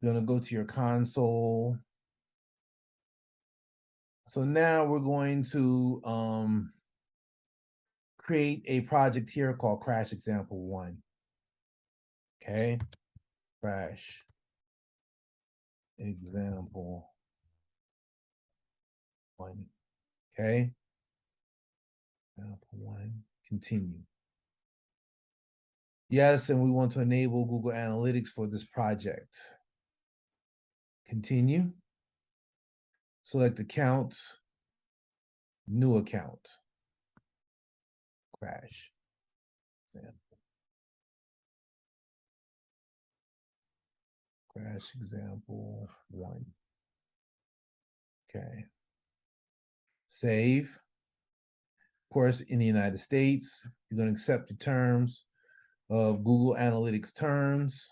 You're gonna go to your console. So now we're going to create a project here called Crash Example 1. Okay, Crash Example 1. Okay, Example 1. Continue. Yes, and we want to enable Google Analytics for this project. Continue. Select account, new account. Crash example. Crash example 1. Okay. Save. Of course, in the United States, you're going to accept the terms of Google Analytics terms.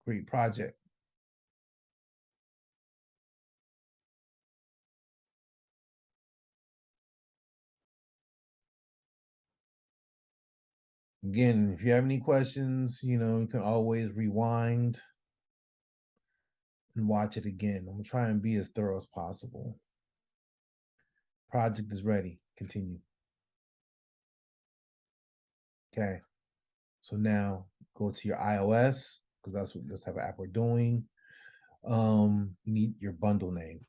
Create project. Again, if you have any questions, you can always rewind and watch it again. I'm going to try and be as thorough as possible. Project is ready. Continue. Okay. So now go to your iOS, because that's the type of app we're doing. You need your bundle name,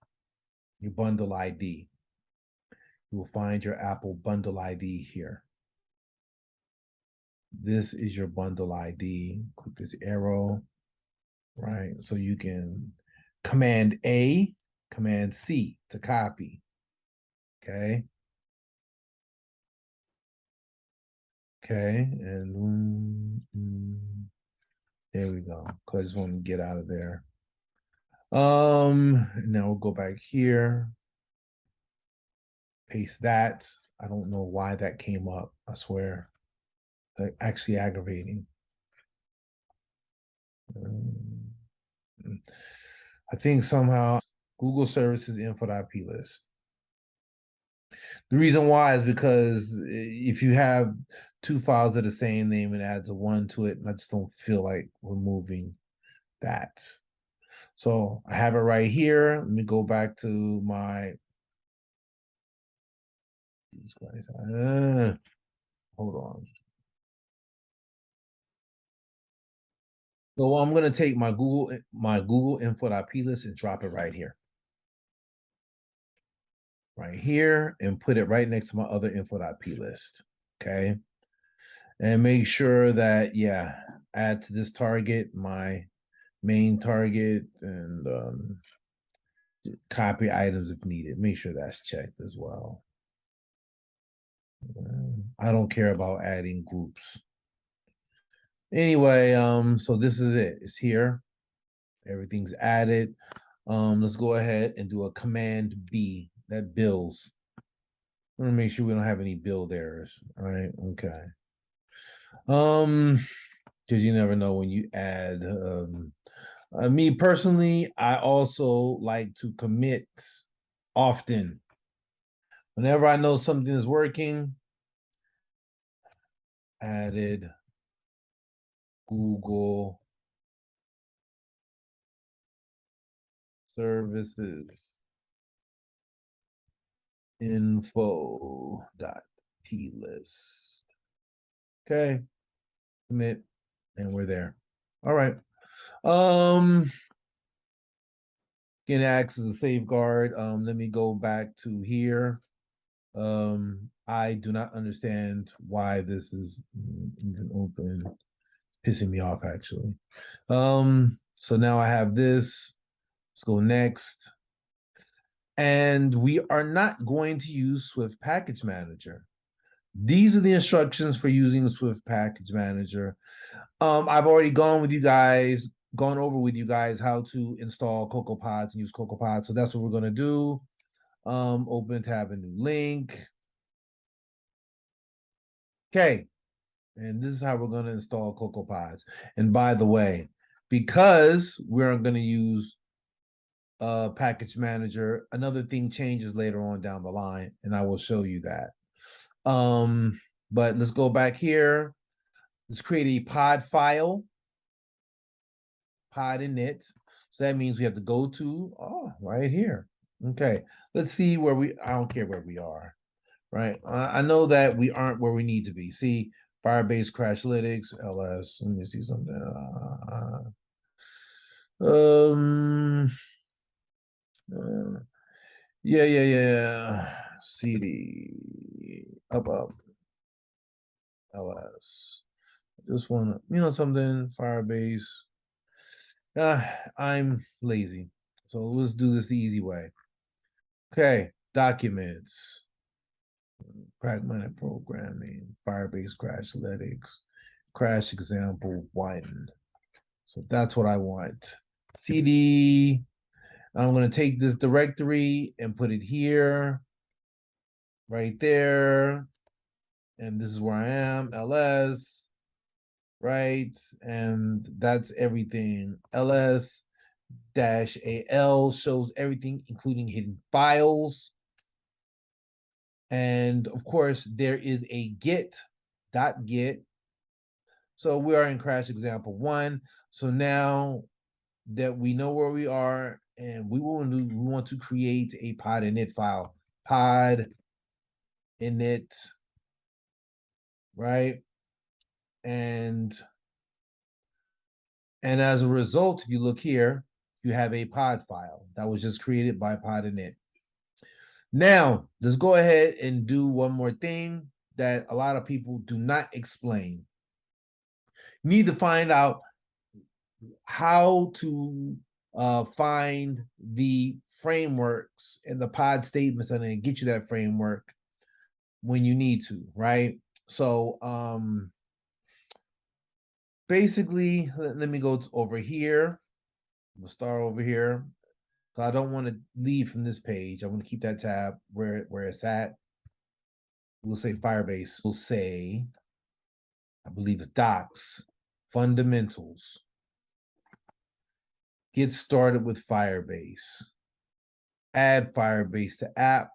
your bundle ID. You will find your Apple bundle ID here. This is your bundle ID. Click this arrow, right? So you can Command A, Command C to copy. Okay. Okay, and there we go. Cause I just want to get out of there. Now we'll go back here. Paste that. I don't know why that came up. I swear. Like, actually aggravating. I think somehow Google services info.p list. The reason why is because if you have two files of the same name, it adds a one to it, and I just don't feel like removing that. So I have it right here. Let me go back to my. Hold on. So I'm going to take my Google info.p list and drop it right here. Right here, and put it right next to my other info.p list. Okay. And make sure that, yeah, add to this target, my main target, and copy items if needed. Make sure that's checked as well. I don't care about adding groups. Anyway, so this is it. It's here. Everything's added. Let's go ahead and do a Command B. That builds. I want to make sure we don't have any build errors. All right. Okay. Because you never know when you add. Me personally, I also like to commit often. Whenever I know something is working, added Google services info.plist. Okay, commit, and we're there. All right. Can act as a safeguard. Let me go back to here. I do not understand why this is even open. Pissing me off actually. So now I have this. Let's go next. And we are not going to use Swift Package Manager. These are the instructions for using Swift Package Manager. I've already gone over with you guys how to install cocoapods and use cocoapods. So that's what we're going to do. Open tab, a new link. Okay. And this is how we're going to install cocoapods. And by the way, because we're going to use package manager, another thing changes later on down the line, and I will show you that. But let's go back here. Let's create a pod file, pod init. So that means we have to go to, right here. Okay, let's see where I don't care where we are, right? I know that we aren't where we need to be. See, Firebase Crashlytics, LS. Let me see something. Um, uh, yeah. CD, up, LS. Just want to, something, Firebase. I'm lazy. So let's do this the easy way. Okay, documents, pragmatic programming, Firebase Crashlytics, crash example 1. So that's what I want. CD, I'm going to take this directory and put it here, right there. And this is where I am, LS, right? And that's everything. LS -AL shows everything, including hidden files. And of course, there is a get. So we are in crash example 1. So now that we know where we are, and we want to create a pod init file. Pod init, right? And as a result, if you look here, you have a pod file that was just created by pod init. Now, let's go ahead and do one more thing that a lot of people do not explain. You need to find out how to find the frameworks and the pod statements and then get you that framework when you need to, right? So basically, let me go over here. We'll start over here. So I don't want to leave from this page. I want to keep that tab where it's at. We'll say Firebase. We'll say, I believe it's docs, fundamentals. Get started with Firebase. Add Firebase to app,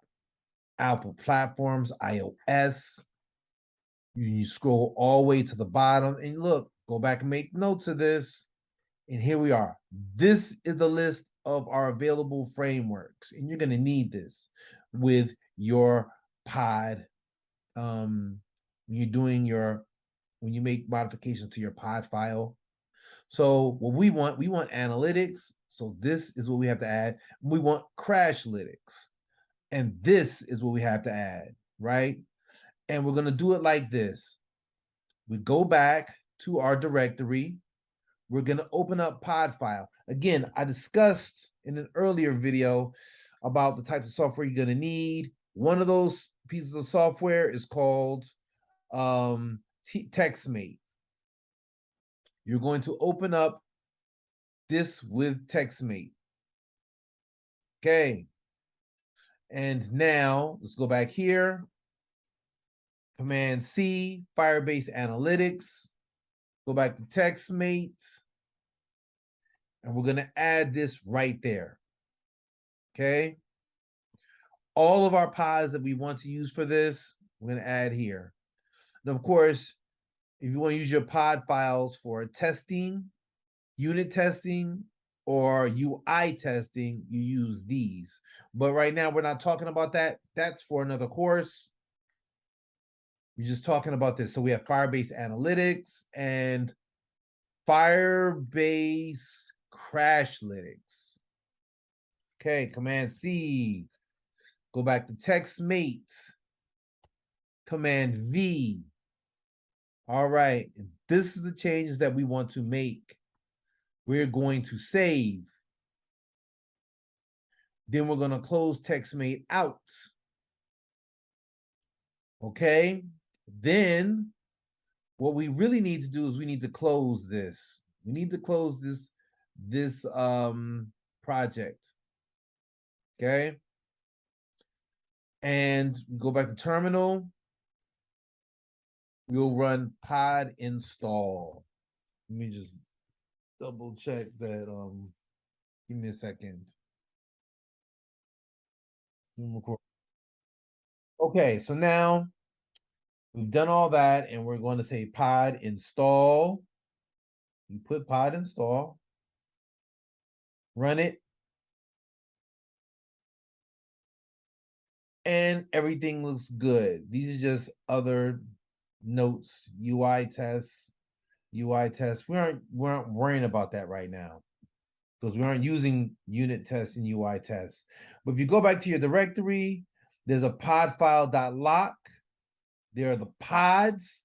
Apple platforms, iOS. You scroll all the way to the bottom and look, go back and make notes of this. And here we are. This is the list of our available frameworks. And you're going to need this with your pod. When you make modifications to your pod file. So what we want analytics. So this is what we have to add. We want Crashlytics. And this is what we have to add, right? And we're going to do it like this. We go back to our directory. We're going to open up pod file. Again, I discussed in an earlier video about the types of software you're going to need. One of those pieces of software is called TextMate. You're going to open up this with TextMate. Okay. And now let's go back here. Command C, Firebase Analytics. Go back to TextMate. And we're going to add this right there. Okay. All of our pods that we want to use for this, we're going to add here. And of course, if you want to use your pod files for testing, unit testing, or UI testing, you use these. But right now, we're not talking about that. That's for another course. We're just talking about this. So we have Firebase Analytics and Firebase Crashlytics. Okay, Command C. Go back to TextMate. Command V. All right, this is the changes that we want to make. We're going to save. Then we're going to close TextMate out. Okay, then what we really need to do is we need to close this. We need to close this project. Okay, and go back to terminal. We'll run pod install. Let me just double check that. Give me a second. Okay, so now we've done all that, and we're going to say pod install. You put pod install. Run it. And everything looks good. These are just other notes, UI tests, UI tests. We aren't worrying about that right now because we aren't using unit tests and UI tests. But if you go back to your directory, there's a pod file.lock. There are the pods,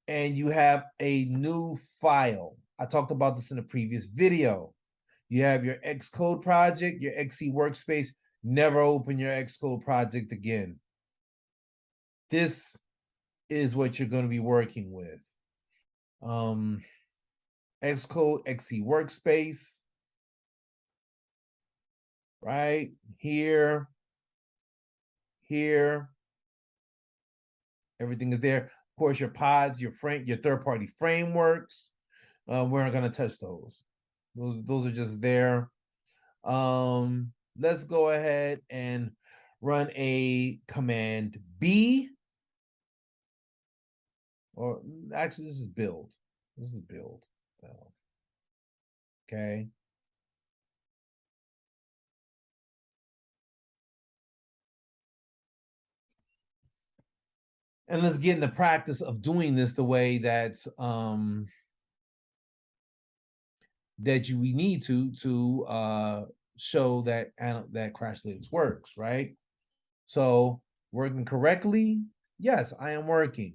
and you have a new file. I talked about this in a previous video. You have your Xcode project, your XC workspace. Never open your Xcode project again. This is what you're going to be working with. Xcode XC workspace, right here, here. Everything is there. Of course, your pods, your third-party frameworks. We're not going to touch those. Those are just there. Let's go ahead and run a command B. Or actually, this is build. This is build. Okay. And let's get in the practice of doing this the way that we need to show that Crashlytics works, right? So working correctly, yes, I am working.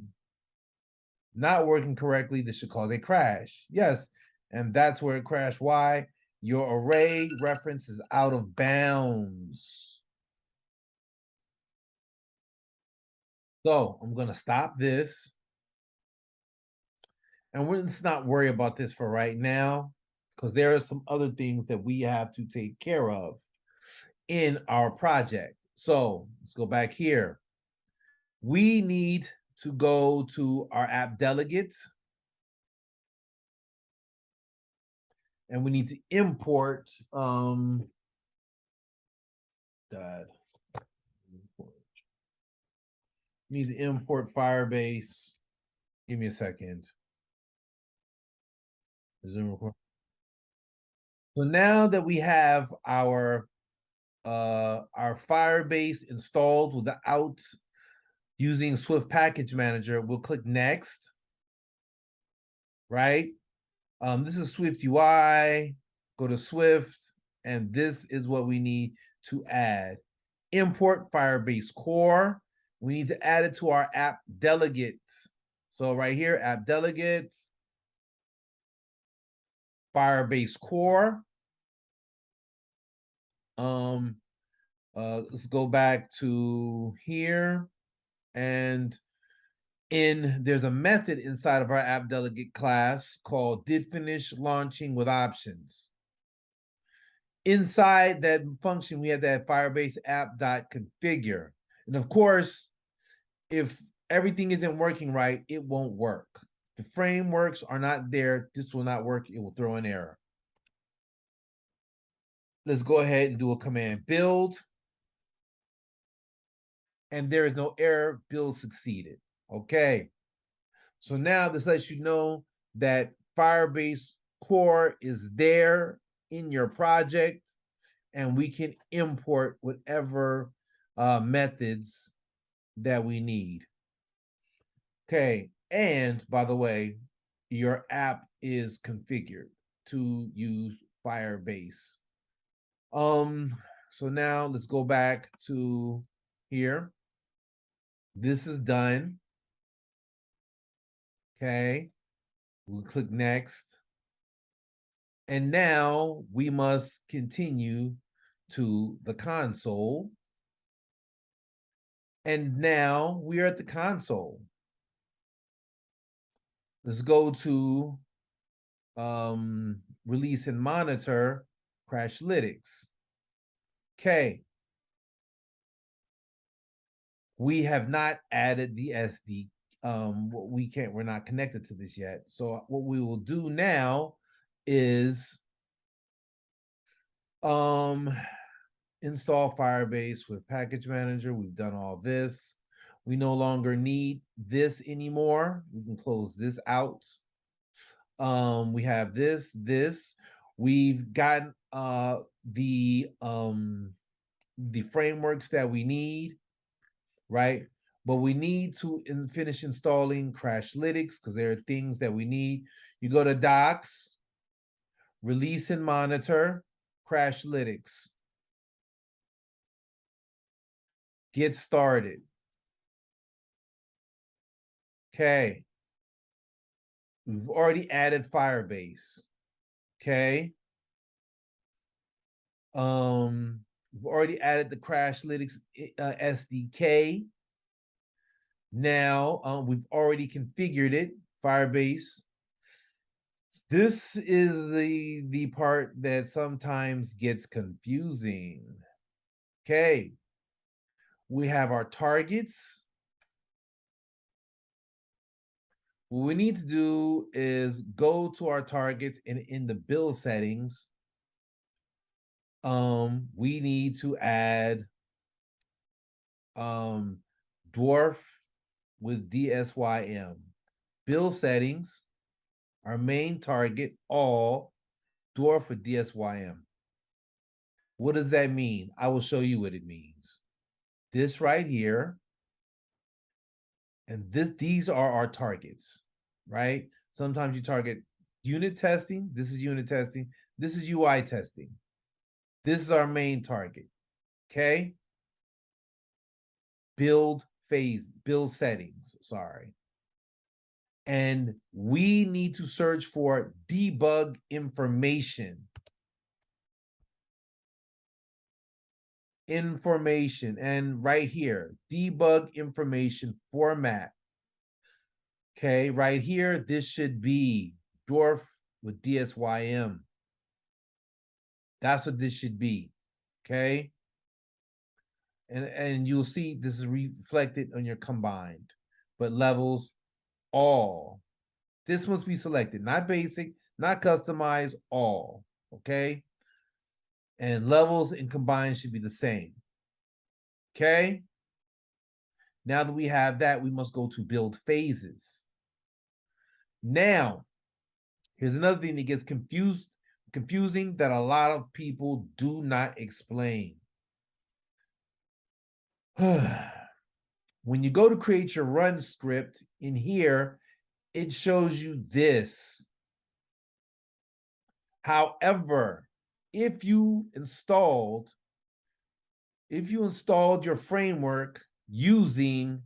Not working correctly, this should cause a crash. Yes, and that's where it crashed. Why? Your array reference is out of bounds. So I'm going to stop this. And let's not worry about this for right now, because there are some other things that we have to take care of in our project. So let's go back here. We need to go to our app delegates. And we need to import that. Need to import Firebase. Give me a second. So now that we have our Firebase installed without using Swift Package Manager, we'll click Next. Right? This is Swift UI. Go to Swift, and this is what we need to add. Import Firebase core. We need to add it to our app delegates. So right here, app delegates, Firebase core. Let's go back to here, and there's a method inside of our app delegate class called did_finish launching with options. Inside that function, we have that Firebase app.configure. And of course, if everything isn't working right, it won't work. If the frameworks are not there, this will not work. It will throw an error. Let's go ahead and do a command build. And there is no error. Build succeeded. Okay. So now this lets you know that Firebase core is there in your project, and we can import whatever methods that we need. Okay, and by the way, your app is configured to use Firebase. So now let's go back to here. This is done. Okay, we'll click next. And now we must continue to the console. And now we are at the console. Let's go to release and monitor Crashlytics. Okay. We have not added the SD. We're not connected to this yet. So what we will do now is install Firebase with package manager. We've done all this. We no longer need this anymore. We can close this out. We have this. We've gotten the frameworks that we need, right? But we need to finish installing Crashlytics because there are things that we need. You go to Docs, Release and Monitor, Crashlytics. Get started. Okay. We've already added Firebase. Okay. We've already added the Crashlytics SDK. Now we've already configured it, Firebase. This is the part that sometimes gets confusing. Okay. We have our targets. What we need to do is go to our targets, and in the build settings, we need to add dwarf with DSYM. Build settings, our main target, all dwarf with DSYM. What does that mean? I will show you what it means. This right here, and these are our targets, right? Sometimes you target unit testing. This is unit testing. This is UI testing. This is our main target. Okay. Build settings, sorry. And we need to search for debug information. And right here, debug information format. Okay, right here, this should be dwarf with DSYM. That's what this should be. Okay. And you'll see this is reflected on your combined, but levels all. This must be selected, not basic, not customized, all. Okay. And levels and combined should be the same. Okay. Now that we have that, we must go to build phases. Now, here's another thing that gets confusing that a lot of people do not explain. When you go to create your run script in here, it shows you this. However, if you installed your framework using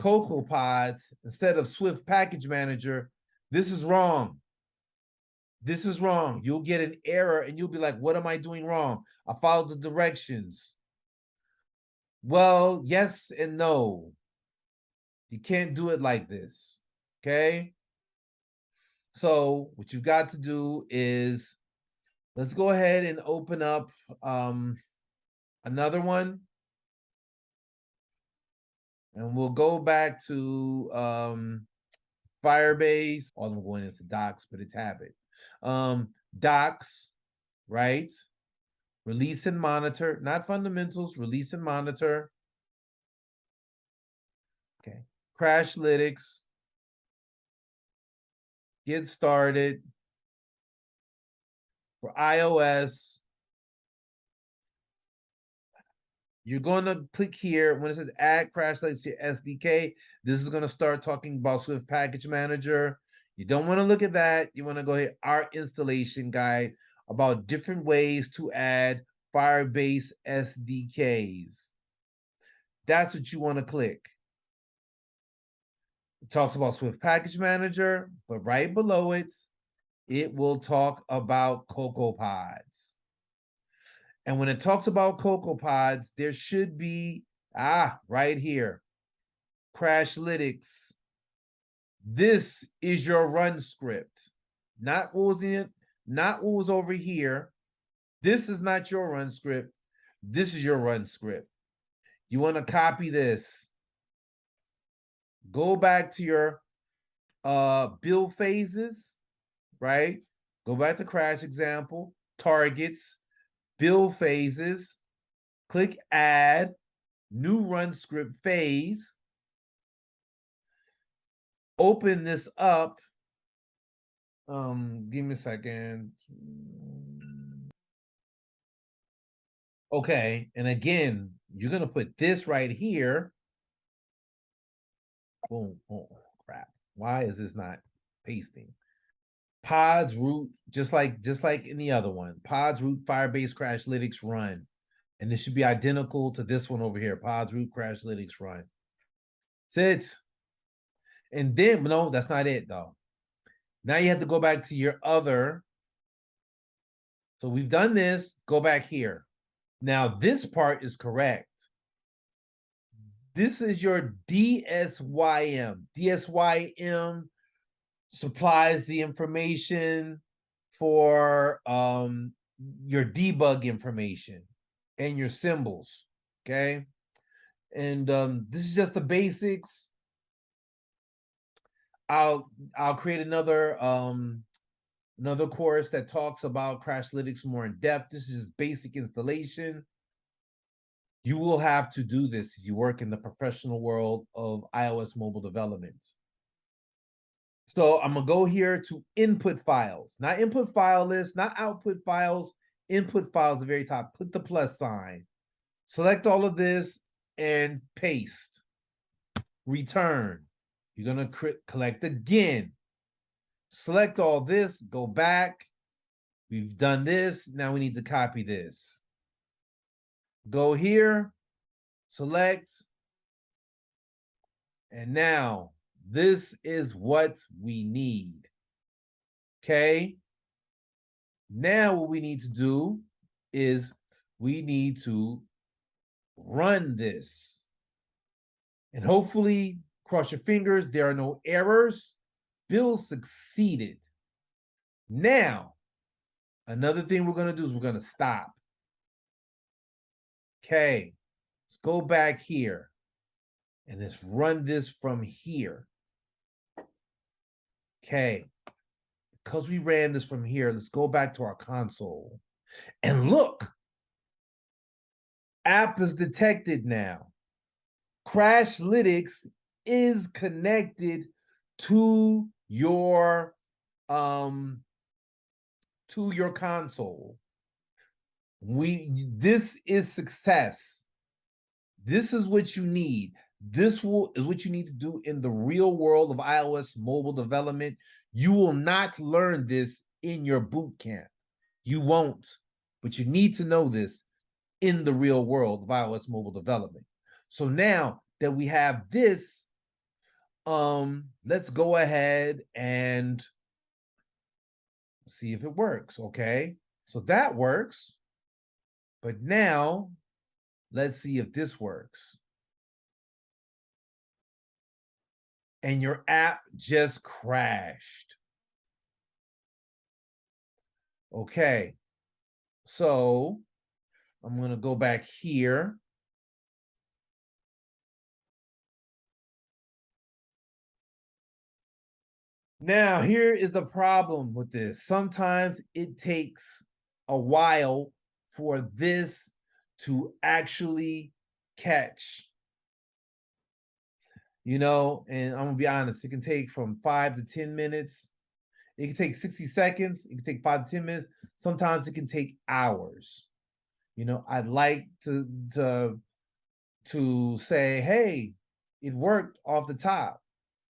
cocoapods instead of Swift Package Manager, this is wrong. This is wrong. You'll get an error and you'll be like, what am I doing wrong? I followed the directions. Well, yes and no. You can't do it like this. Okay. So what you've got to do is, let's go ahead and open up another one. And we'll go back to Firebase. All I'm going into Docs, but it's habit. Docs, right? Release and monitor, not fundamentals, release and monitor. Okay. Crashlytics. Get started. For iOS, you're going to click here when it says add Crashlytics to your SDK. This is going to start talking about Swift Package Manager. You don't want to look at that. You want to go ahead, our installation guide about different ways to add Firebase SDKs. That's what you want to click. It talks about Swift Package Manager, but right below it, it will talk about cocoapods. And when it talks about cocoapods, there should be, right here, Crashlytics. This is your run script. Not what was in it, not what was over here. This is not your run script. This is your run script. You want to copy this. Go back to your build phases, right? Go back to Crash example, targets, build phases, click add, new run script phase, open this up, Give me a second. Okay, and again, you're gonna put this right here. Boom. Oh crap. Why is this not pasting? Pods root, just like in the other one. Pods root Firebase Crashlytics run. And this should be identical to this one over here. Pods root Crashlytics run. That's it. And then no, that's not it though. Now you have to go back to your other. So we've done this. Go back here. Now this part is correct. This is your DSYM. DSYM supplies the information for your debug information and your symbols. Okay. And this is just the basics. I'll create another course that talks about Crashlytics more in depth. This is just basic installation. You will have to do this if you work in the professional world of iOS mobile development. So I'm gonna go here to input files, not input file list, not output files, input files at the very top. Put the plus sign, select all of this and paste. Return. You're gonna collect again. Select all this, go back. We've done this. Now we need to copy this. Go here, select, and now this is what we need. Okay. Now what we need to do is we need to run this. And hopefully, cross your fingers, there are no errors. Bill succeeded. Now, another thing we're going to do is we're going to stop. Okay, let's go back here and let's run this from here. Okay, because we ran this from here, let's go back to our console. And look, app is detected now. Crashlytics is connected to your console. This is success. This is what you need. Is what you need to do in the real world of iOS mobile development. You will not learn this in your boot camp. You won't, but you need to know this in the real world of iOS mobile development. So now that we have this, let's go ahead and see if it works. Okay, so that works. But now let's see if this works. And your app just crashed. Okay, so I'm going to go back here. Now, here is the problem with this. Sometimes it takes a while for this to actually catch. You know, and I'm gonna be honest, it can take from 5 to 10 minutes. It can take 60 seconds. It can take 5 to 10 minutes. Sometimes it can take hours. You know, I'd like to say, hey, it worked off the top,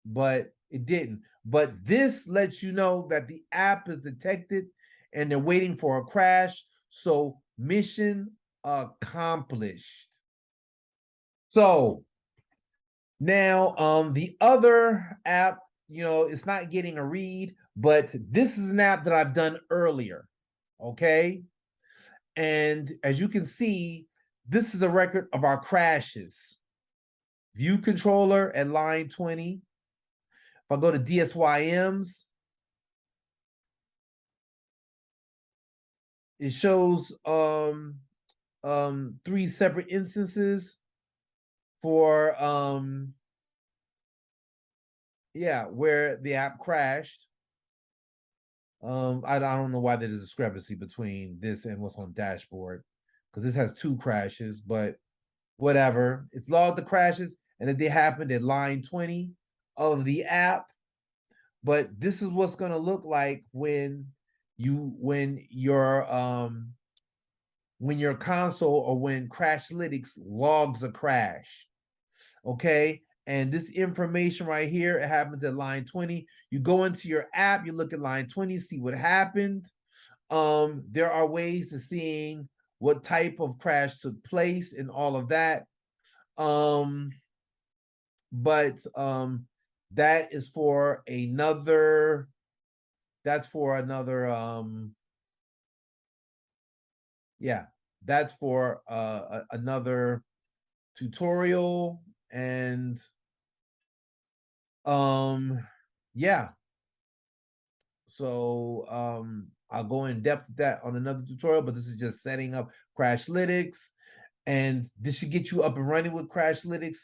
but it didn't. But this lets you know that the app is detected and they're waiting for a crash. So mission accomplished. So now the other app, you know, it's not getting a read, but this is an app that I've done earlier. Okay. And as you can see, this is a record of our crashes. View controller at line 20. If I go to DSYMs, it shows 3 separate instances for where the app crashed. I don't know why there's a discrepancy between this and what's on dashboard, because this has 2 crashes, but whatever. It's logged the crashes, and that they happened at line 20 of the app. but this is what's going to look like when your console or when Crashlytics logs a crash. Okay. And this information right here, it happens at line 20. You go into your app, you look at line 20, see what happened. There are ways of seeing what type of crash took place and all of that. But that is for another, that's for another yeah, that's for another tutorial. And yeah, so I'll go in depth with that on another tutorial, but this is just setting up Crashlytics, and this should get you up and running with Crashlytics.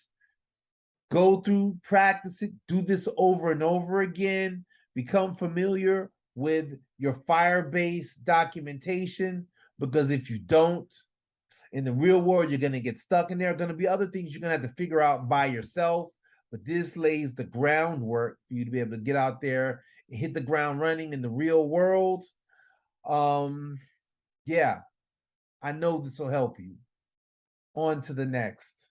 Go through, practice it, do this over and over again, become familiar with your Firebase documentation, because if you don't, in the real world, you're going to get stuck, and there are going to be other things you're going to have to figure out by yourself. But this lays the groundwork for you to be able to get out there and hit the ground running in the real world. Yeah, I know this will help you. On to the next.